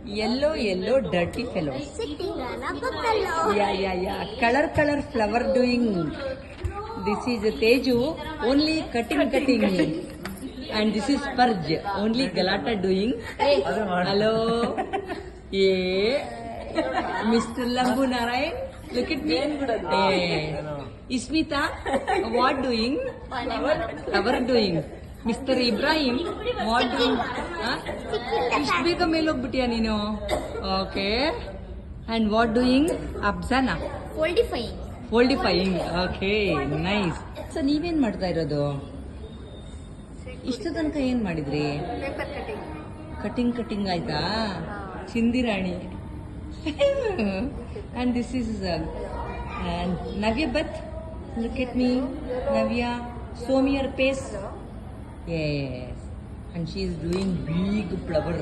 Yellow, dirty fellow. Sitting on a buffalo. Yeah. Color flower doing. This is Teju, only cutting. And this is Purge, only Galata doing. Hello. Yeah. Mr. Lambu Narayan, look at me. Ismita, what doing? Flower doing. Mr. Ibrahim, what doing? ಇಷ್ಟು ಬೇಗ ಮೇಲೆ ಹೋಗ್ಬಿಟ್ಟಿಯಾ ನೀನು? Okay. And what doing? Abzana. Foldifying. Okay, nice. So ನೀವೇನ್ ಮಾಡ್ತಾ ಇರೋದು? ಇಷ್ಟು ತನಕ ಏನ್ ಮಾಡಿದ್ರಿ? ಕಟಿಂಗ್ ಆಯ್ತಾ? ಚಿಂದಿರಾಣಿ. And this is Navya Bhatt. Look at me, Navya. Show me your face. Yes. And she is doing big flower.